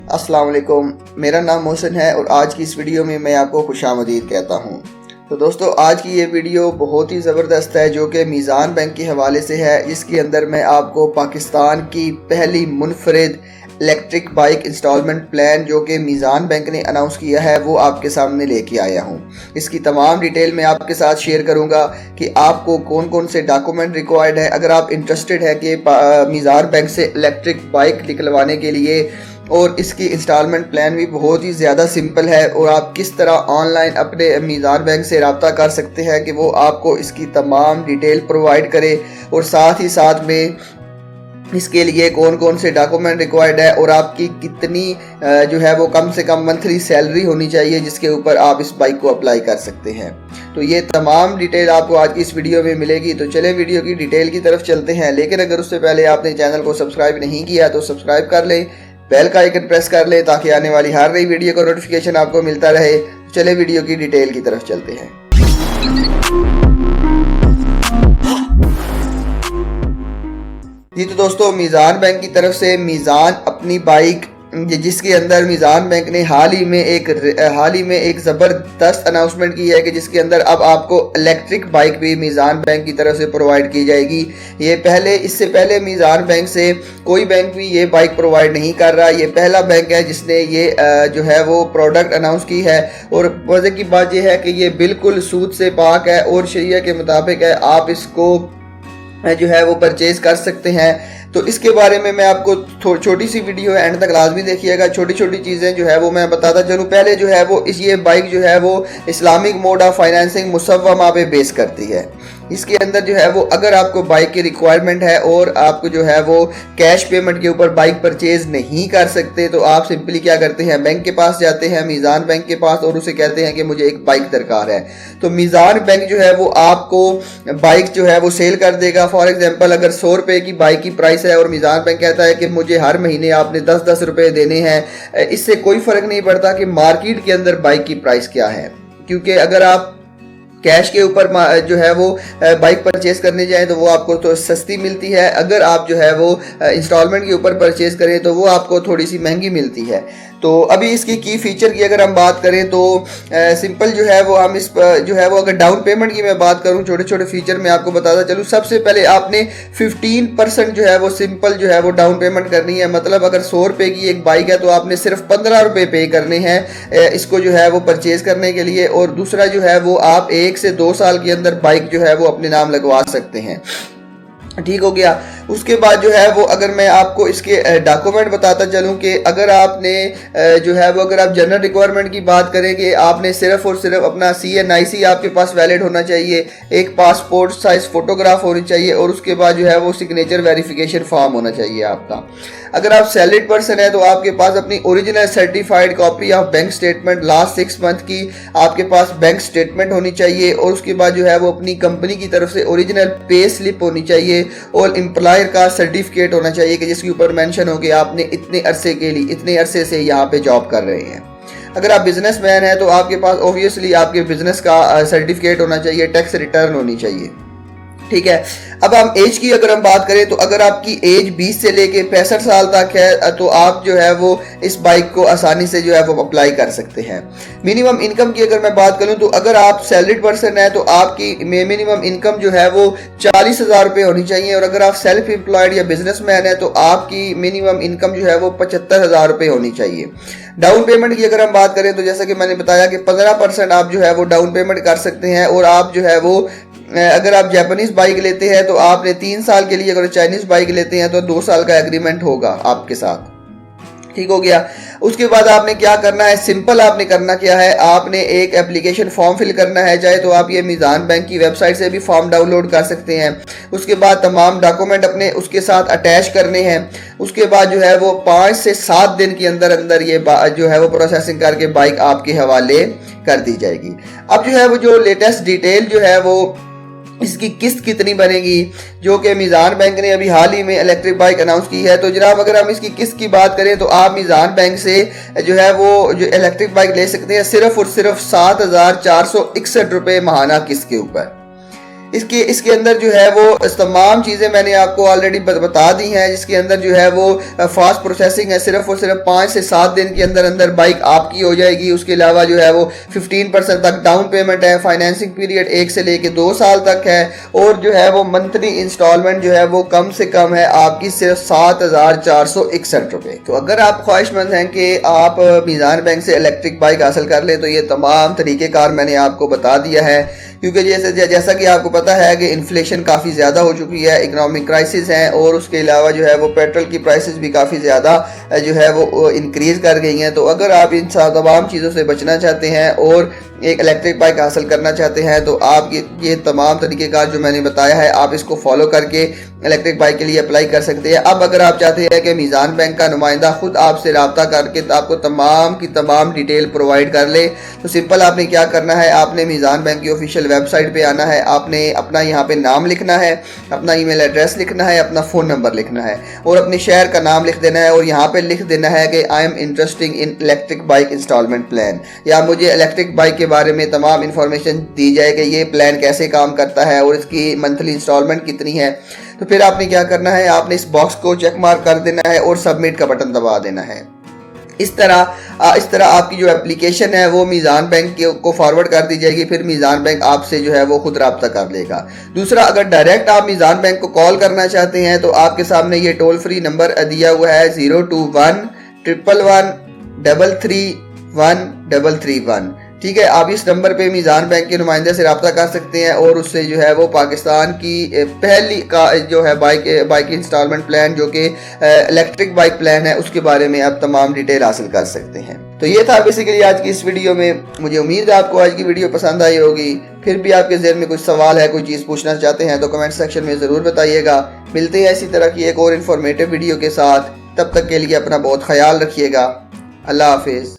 अस्सलाम वालेकुम, मेरा नाम मोहसिन है और आज की इस वीडियो में मैं आपको खुशामदीद कहता हूँ। तो दोस्तों, आज की ये वीडियो बहुत ही ज़बरदस्त है जो कि मीज़ान बैंक के हवाले से है, जिसके अंदर मैं आपको पाकिस्तान की पहली मुनफरिद इलेक्ट्रिक बाइक इंस्टॉलमेंट प्लान जो कि मीज़ान बैंक ने अनाउंस किया है वो आपके सामने लेके आया हूँ। इसकी तमाम डिटेल मैं आपके साथ शेयर करूँगा कि आपको कौन कौन से डॉक्यूमेंट रिक्वायर्ड है अगर आप इंटरेस्टेड है कि मीज़ान बैंक से इलेक्ट्रिक बाइक निकलवाने के लिए। और इसकी इंस्टॉलमेंट प्लान भी बहुत ही ज़्यादा सिंपल है और आप किस तरह ऑनलाइन अपने मीज़ान बैंक से रब्ता कर सकते हैं कि वो आपको इसकी तमाम डिटेल प्रोवाइड करे और साथ ही साथ में इसके लिए कौन कौन से डॉक्यूमेंट रिक्वायर्ड है और आपकी कितनी जो है वो कम से कम मंथली सैलरी होनी चाहिए जिसके ऊपर आप इस बाइक को अप्लाई कर सकते हैं। तो ये तमाम डिटेल आपको आज की इस वीडियो में मिलेगी। तो चलें वीडियो की डिटेल की तरफ चलते हैं, लेकिन अगर उससे पहले आपने चैनल को सब्सक्राइब नहीं किया तो सब्सक्राइब कर लें, बेल का आइकन प्रेस कर लें ताकि आने वाली हर नई वीडियो का नोटिफिकेशन आपको मिलता रहे। चले वीडियो की डिटेल की तरफ चलते हैं। जी तो दोस्तों, मीज़ान बैंक की तरफ से मीज़ान अपनी बाइक जिसके अंदर मीज़ान बैंक ने हाल ही में एक ज़बरदस्त अनाउंसमेंट की है कि जिसके अंदर अब आपको इलेक्ट्रिक बाइक भी मीज़ान बैंक की तरफ से प्रोवाइड की जाएगी। इससे पहले मीज़ान बैंक से कोई बैंक भी ये बाइक प्रोवाइड नहीं कर रहा। ये पहला बैंक है जिसने ये जो है वो प्रोडक्ट अनाउंस की है। और मज़े की बात यह है कि ये बिल्कुल सूद से पाक है और शरिया के मुताबिक है। आप इसको जो है वो परचेज कर सकते हैं। तो इसके बारे में मैं आपको छोटी सी वीडियो है, एंड तक लाजमी देखिएगा। छोटी छोटी चीज़ें जो है वो मैं बताता चलूँ। पहले जो है वो ये बाइक जो है वो इस्लामिक मोड ऑफ फाइनेंसिंग मुसव्वमा पे बेस करती है। इसके अंदर जो है वो अगर आपको बाइक की रिक्वायरमेंट है और आपको जो है वो कैश पेमेंट के ऊपर बाइक परचेज नहीं कर सकते तो आप सिंपली क्या करते हैं, बैंक के पास जाते हैं, मीज़ान बैंक के पास, और उसे कहते हैं कि मुझे एक बाइक दरकार है। तो मीज़ान बैंक जो है वो आपको बाइक जो है वो सेल कर देगा। फॉर एग्जांपल, अगर 100 रुपये की बाइक की प्राइस है और मीज़ान बैंक कहता है कि मुझे हर महीने आपने 10-10 रुपये देने हैं, इससे कोई फ़र्क नहीं पड़ता कि मार्केट के अंदर बाइक की प्राइस क्या है, क्योंकि अगर आप कैश के ऊपर जो है वो बाइक परचेज करने जाएं तो वो आपको तो सस्ती मिलती है। अगर आप जो है वो इंस्टॉलमेंट के ऊपर परचेज करें तो वो आपको थोड़ी सी महंगी मिलती है। तो अभी इसकी की फीचर की अगर हम बात करें तो सिंपल जो है वो हम इस जो है वो अगर डाउन पेमेंट की मैं बात करूं, छोटे छोटे फीचर मैं आपको बताता चलूं। सबसे पहले आपने 15% जो है वो सिंपल जो है वो डाउन पेमेंट करनी है। मतलब अगर 100 रुपये की एक बाइक है तो आपने सिर्फ 15 रुपये पे करने हैं इसको जो है वो परचेज करने के लिए। और दूसरा जो है वो आप 1 से 2 साल के अंदर बाइक जो है वो अपने नाम लगवा सकते हैं। ठीक हो गया। उसके बाद जो है वो अगर मैं आपको इसके डॉक्यूमेंट बताता चलूं कि अगर आपने जो है वो अगर आप जनरल रिक्वायरमेंट की बात करें कि आपने सिर्फ और सिर्फ अपना CNIC आपके पास वैलिड होना चाहिए, एक पासपोर्ट साइज फोटोग्राफ होनी चाहिए और उसके बाद जो है वो सिग्नेचर वेरिफिकेशन फॉर्म होना चाहिए आपका। अगर आप सैलरीड पर्सन है तो आपके पास अपनी original certified copy of bank statement last 6 month की आपके पास बैंक स्टेटमेंट होनी चाहिए। और उसके बाद जो है वो अपनी कंपनी की तरफ से ओरिजिनल पे स्लिप होनी चाहिए और एम्प्लॉयर का सर्टिफिकेट होना चाहिए कि जिसके ऊपर मेंशन हो कि आपने इतने अरसे से यहाँ पे जॉब कर रहे हैं। अगर आप बिजनेसमैन हैं तो आपके पास ऑब्वियसली आपके बिजनेस का सर्टिफिकेट होना चाहिए, टैक्स रिटर्न होनी चाहिए। ठीक है। अब हम एज की अगर हम बात करें तो अगर आपकी एज 20 से लेके 65 साल तक है तो आप जो है वो इस बाइक को आसानी से जो है वो अप्लाई कर सकते हैं। मिनिमम इनकम की अगर मैं बात करूं तो अगर आप सैलरीड पर्सन है तो आपकी मिनिमम इनकम जो है वो 40,000 रुपये होनी चाहिए। और अगर आप सेल्फ एम्प्लॉयड या बिजनेसमैन है तो आपकी मिनिमम इनकम जो है वो 75,000 रुपये होनी चाहिए। डाउन पेमेंट की अगर हम बात करें तो जैसा कि मैंने बताया कि 15% आप जो है वो डाउन पेमेंट कर सकते हैं। और आप जो है वो अगर आप जापानीज बाइक लेते हैं तो आपने 3 साल के लिए, अगर चाइनीज बाइक लेते हैं तो 2 साल का एग्रीमेंट होगा आपके साथ। ठीक हो गया। उसके बाद आपने क्या करना है, सिंपल आपने करना क्या है, आपने एक एप्लीकेशन फॉर्म फिल करना है। चाहे तो आप ये मीज़ान बैंक की वेबसाइट से भी फॉर्म डाउनलोड कर सकते हैं। उसके बाद तमाम डॉक्यूमेंट अपने उसके साथ अटैच करने हैं। उसके बाद जो है वो 5 से 7 दिन के अंदर अंदर ये जो है वो प्रोसेसिंग करके बाइक आपके हवाले कर दी जाएगी। अब जो है वो जो लेटेस्ट डिटेल जो है वो इसकी किस्त कितनी बनेगी, जो कि मीज़ान बैंक ने अभी हाल ही में इलेक्ट्रिक बाइक अनाउंस की है। तो जनाब अगर हम इसकी किस्त की बात करें तो आप मीज़ान बैंक से जो है वो जो इलेक्ट्रिक बाइक ले सकते हैं सिर्फ और सिर्फ 7,461 रुपये माहाना किस्त के ऊपर। इसके अंदर जो है वो तमाम चीज़ें मैंने आपको ऑलरेडी बता दी हैं, जिसके अंदर जो है वो फास्ट प्रोसेसिंग है, सिर्फ और सिर्फ 5 से 7 दिन के अंदर अंदर बाइक आपकी हो जाएगी। उसके अलावा जो है वो 15% तक डाउन पेमेंट है, फाइनेंसिंग पीरियड 1 से लेके 2 साल तक है, और जो है वो मंथली इंस्टॉलमेंट जो है वो कम से कम है आपकी सिर्फ 7,461 रुपये। तो अगर आप ख्वाहिशमंद हैं कि आप मीज़ान बैंक से इलेक्ट्रिक बाइक हासिल कर लें, तो ये तमाम तरीक़ेकार मैंने आपको बता दिया है, क्योंकि जैसा कि आपको पता है कि इन्फ्लेशन काफ़ी ज़्यादा हो चुकी है, इकोनॉमिक क्राइसिस है, और उसके अलावा जो है वो पेट्रोल की प्राइसेस भी काफ़ी ज़्यादा जो है वो इंक्रीज़ कर गई हैं। तो अगर आप इन तमाम चीज़ों से बचना चाहते हैं और एक इलेक्ट्रिक बाइक हासिल करना चाहते हैं, तो आप ये तमाम तरीक़ेकार जो मैंने बताया है आप इसको फॉलो करके इलेक्ट्रिक बाइक के लिए अप्लाई कर सकते हैं। अब अगर आप चाहते हैं कि मीज़ान बैंक का नुमाइंदा खुद आपसे रब्ता करके आपको तमाम की तमाम डिटेल प्रोवाइड कर ले, तो सिंपल आपने क्या करना है, आपने मीज़ान बैंक की ऑफिशियल वेबसाइट पे आना है, आपने अपना यहाँ पे नाम लिखना है, अपना ईमेल एड्रेस लिखना है, अपना फ़ोन नंबर लिखना है, और अपने शहर का नाम लिख देना है, और यहाँ पे लिख देना है कि I am interesting in electric bike instalment plan, या मुझे इलेक्ट्रिक बाइक के बारे में तमाम इन्फॉर्मेशन दी जाए कि ये प्लान कैसे काम करता है और इसकी मंथली इंस्टॉलमेंट कितनी है। तो फिर आपने क्या करना है, आपने इस बॉक्स को चेक मार्क कर देना है और सबमिट का बटन दबा देना है। इस तरह आपकी जो एप्लीकेशन है वो मीज़ान बैंक को फॉरवर्ड कर दी जाएगी, फिर मीज़ान बैंक आपसे जो है वो खुद रब्ता कर लेगा। दूसरा, अगर डायरेक्ट आप मीज़ान बैंक को कॉल करना चाहते हैं, तो आपके सामने ये टोल फ्री नंबर दिया हुआ है 021-111-331-331। ठीक है, आप इस नंबर पे मीज़ान बैंक के नुमाइंदे से रब्ता कर सकते हैं और उससे जो है वो पाकिस्तान की पहली का जो है बाइक इंस्टॉलमेंट प्लान जो कि इलेक्ट्रिक बाइक प्लान है उसके बारे में आप तमाम डिटेल हासिल कर सकते हैं। तो ये था बेसिकली आज की इस वीडियो में। मुझे उम्मीद है आपको आज की वीडियो पसंद आई होगी। फिर भी आपके ज़हन में कुछ सवाल है, कोई चीज़ पूछना चाहते हैं, तो कमेंट सेक्शन में ज़रूर बताइएगा। मिलते हैं इसी तरह की एक और इन्फॉर्मेटिव वीडियो के साथ। तब तक के लिए अपना बहुत ख्याल रखिएगा। अल्लाह हाफिज़।